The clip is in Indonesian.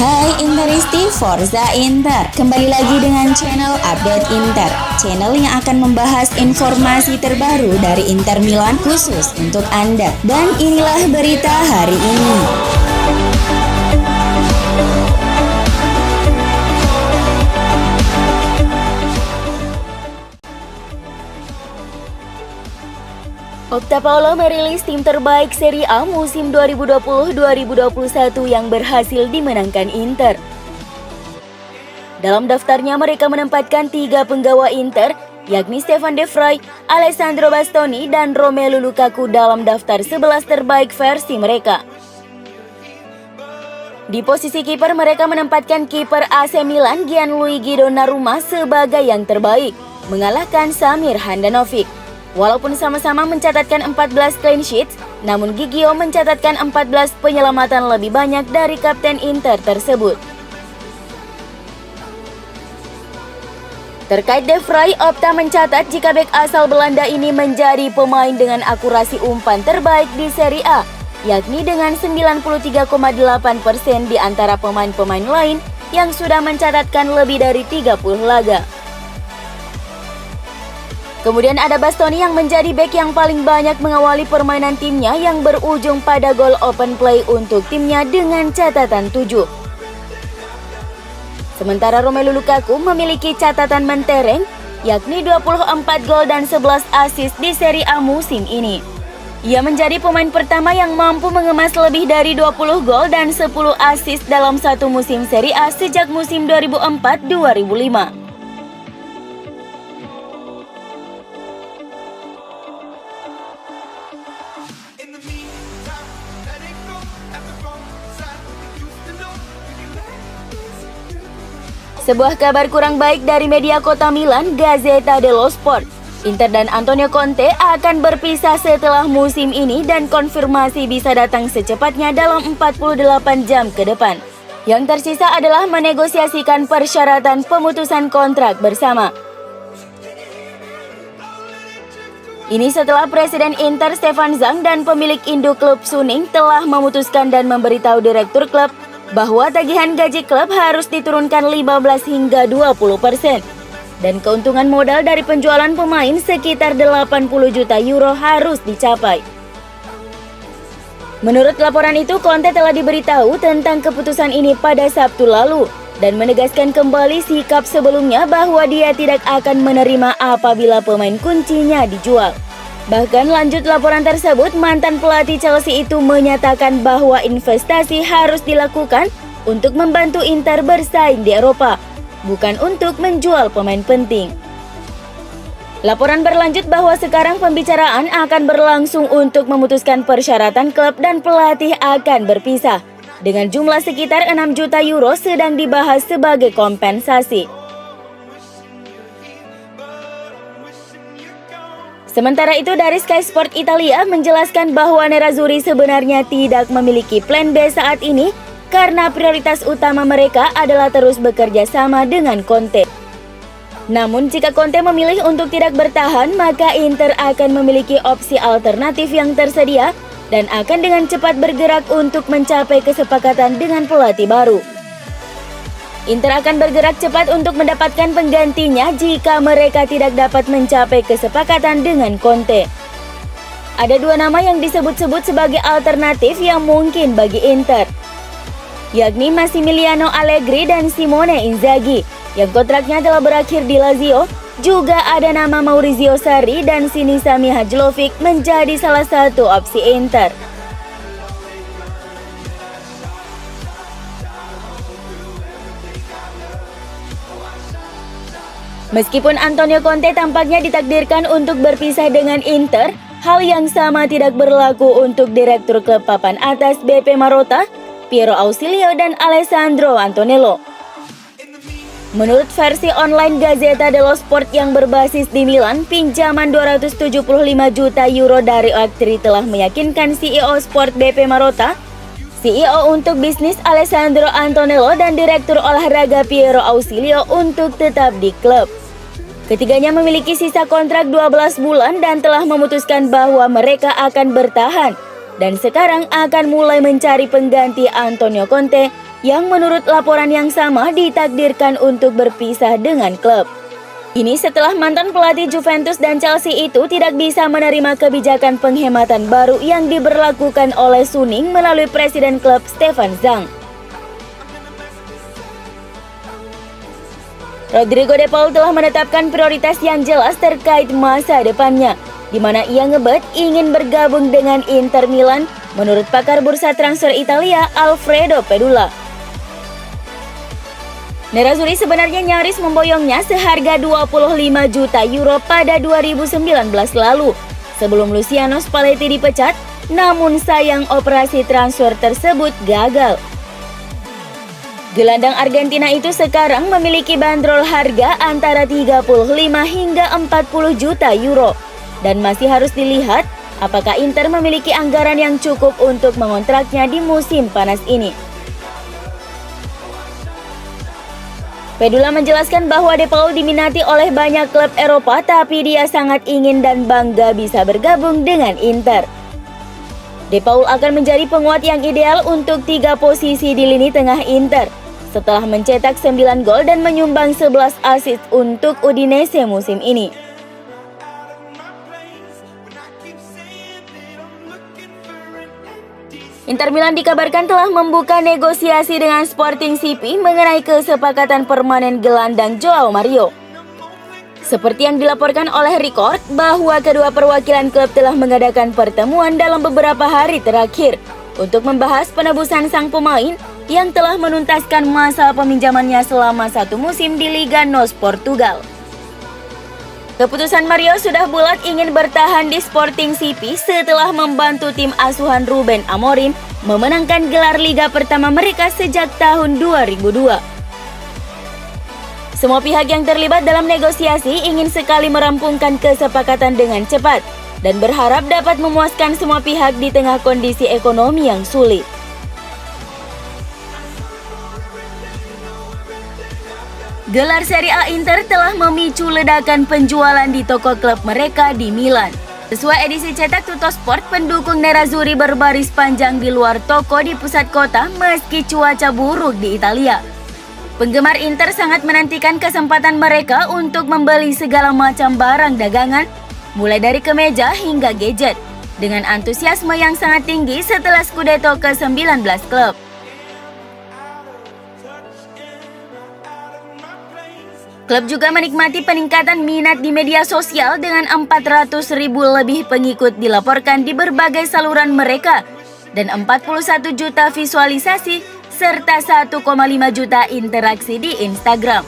Hai Interisti, Forza Inter. Kembali lagi dengan channel Update Inter, channel yang akan membahas informasi terbaru dari Inter Milan khusus untuk Anda. Dan inilah berita hari ini. Opta merilis tim terbaik Serie A musim 2020-2021 yang berhasil dimenangkan Inter. Dalam daftarnya mereka menempatkan 3 penggawa Inter, yakni Stefan De Vrij, Alessandro Bastoni, dan Romelu Lukaku dalam daftar 11 terbaik versi mereka. Di posisi kiper mereka menempatkan kiper AC Milan Gianluigi Donnarumma sebagai yang terbaik, mengalahkan Samir Handanovic. Walaupun sama-sama mencatatkan 14 clean sheets, namun Gigio mencatatkan 14 penyelamatan lebih banyak dari kapten Inter tersebut. Terkait De Vrij, Opta mencatat jika bek asal Belanda ini menjadi pemain dengan akurasi umpan terbaik di Serie A, yakni dengan 93,8% di antara pemain-pemain lain yang sudah mencatatkan lebih dari 30 laga. Kemudian ada Bastoni yang menjadi bek yang paling banyak mengawali permainan timnya yang berujung pada gol open play untuk timnya dengan catatan 7. Sementara Romelu Lukaku memiliki catatan mentereng, yakni 24 gol dan 11 assist di Serie A musim ini. Ia menjadi pemain pertama yang mampu mengemas lebih dari 20 gol dan 10 assist dalam satu musim Serie A sejak musim 2004-2005. Sebuah kabar kurang baik dari media kota Milan, Gazzetta dello Sport. Inter dan Antonio Conte akan berpisah setelah musim ini dan konfirmasi bisa datang secepatnya dalam 48 jam ke depan. Yang tersisa adalah menegosiasikan persyaratan pemutusan kontrak bersama. Ini setelah Presiden Inter Stefan Zhang dan pemilik induk klub Suning telah memutuskan dan memberitahu direktur klub bahwa tagihan gaji klub harus diturunkan 15 hingga 20%. Dan keuntungan modal dari penjualan pemain sekitar 80 juta euro harus dicapai. Menurut laporan itu, Conte telah diberitahu tentang keputusan ini pada Sabtu lalu dan menegaskan kembali sikap sebelumnya bahwa dia tidak akan menerima apabila pemain kuncinya dijual. Bahkan lanjut laporan tersebut, mantan pelatih Chelsea itu menyatakan bahwa investasi harus dilakukan untuk membantu Inter bersaing di Eropa, bukan untuk menjual pemain penting. Laporan berlanjut bahwa sekarang pembicaraan akan berlangsung untuk memutuskan persyaratan klub dan pelatih akan berpisah, dengan jumlah sekitar 6 juta euro sedang dibahas sebagai kompensasi. Sementara itu dari Sky Sport Italia menjelaskan bahwa Nerazzurri sebenarnya tidak memiliki plan B saat ini karena prioritas utama mereka adalah terus bekerja sama dengan Conte. Namun jika Conte memilih untuk tidak bertahan, maka Inter akan memiliki opsi alternatif yang tersedia dan akan dengan cepat bergerak untuk mencapai kesepakatan dengan pelatih baru. Inter akan bergerak cepat untuk mendapatkan penggantinya jika mereka tidak dapat mencapai kesepakatan dengan Conte. Ada 2 nama yang disebut-sebut sebagai alternatif yang mungkin bagi Inter, yakni Massimiliano Allegri dan Simone Inzaghi, yang kontraknya telah berakhir di Lazio. Juga ada nama Maurizio Sarri dan Sinisa Mihajlovic menjadi salah satu opsi Inter. Meskipun Antonio Conte tampaknya ditakdirkan untuk berpisah dengan Inter, hal yang sama tidak berlaku untuk direktur klub papan atas BP Marotta, Piero Ausilio, dan Alessandro Antonello. Menurut versi online Gazzetta dello Sport yang berbasis di Milan, pinjaman 275 juta euro dari Aktri telah meyakinkan CEO Sport BP Marotta, CEO untuk bisnis Alessandro Antonello, dan Direktur Olahraga Piero Ausilio untuk tetap di klub. Ketiganya memiliki sisa kontrak 12 bulan dan telah memutuskan bahwa mereka akan bertahan dan sekarang akan mulai mencari pengganti Antonio Conte yang menurut laporan yang sama ditakdirkan untuk berpisah dengan klub. Ini setelah mantan pelatih Juventus dan Chelsea itu tidak bisa menerima kebijakan penghematan baru yang diberlakukan oleh Suning melalui presiden klub Stefan Zhang. Rodrigo De Paul telah menetapkan prioritas yang jelas terkait masa depannya, di mana ia ngebet ingin bergabung dengan Inter Milan, menurut pakar bursa transfer Italia Alfredo Pedula. Nerazzurri sebenarnya nyaris memboyongnya seharga 25 juta euro pada 2019 lalu, sebelum Luciano Spalletti dipecat, namun sayang operasi transfer tersebut gagal. Gelandang Argentina itu sekarang memiliki bandrol harga antara 35 hingga 40 juta euro, dan masih harus dilihat apakah Inter memiliki anggaran yang cukup untuk mengontraknya di musim panas ini. Pedula menjelaskan bahwa De Paul diminati oleh banyak klub Eropa, tapi dia sangat ingin dan bangga bisa bergabung dengan Inter. De Paul akan menjadi penguat yang ideal untuk 3 posisi di lini tengah Inter, setelah mencetak 9 gol dan menyumbang 11 assist untuk Udinese musim ini. Inter Milan dikabarkan telah membuka negosiasi dengan Sporting CP mengenai kesepakatan permanen gelandang Joao Mario. Seperti yang dilaporkan oleh Record, bahwa kedua perwakilan klub telah mengadakan pertemuan dalam beberapa hari terakhir untuk membahas penebusan sang pemain yang telah menuntaskan masa peminjamannya selama 1 musim di Liga NOS Portugal. Keputusan Mario sudah bulat ingin bertahan di Sporting CP setelah membantu tim asuhan Ruben Amorim memenangkan gelar Liga pertama mereka sejak tahun 2002. Semua pihak yang terlibat dalam negosiasi ingin sekali merampungkan kesepakatan dengan cepat dan berharap dapat memuaskan semua pihak di tengah kondisi ekonomi yang sulit. Gelar Serie A Inter telah memicu ledakan penjualan di toko klub mereka di Milan. Sesuai edisi cetak Tuttosport, pendukung Nerazzurri berbaris panjang di luar toko di pusat kota meski cuaca buruk di Italia. Penggemar Inter sangat menantikan kesempatan mereka untuk membeli segala macam barang dagangan, mulai dari kemeja hingga gadget, dengan antusiasme yang sangat tinggi setelah Scudetto ke-19 klub. Klub juga menikmati peningkatan minat di media sosial dengan 400.000 lebih pengikut dilaporkan di berbagai saluran mereka dan 41 juta visualisasi serta 1,5 juta interaksi di Instagram.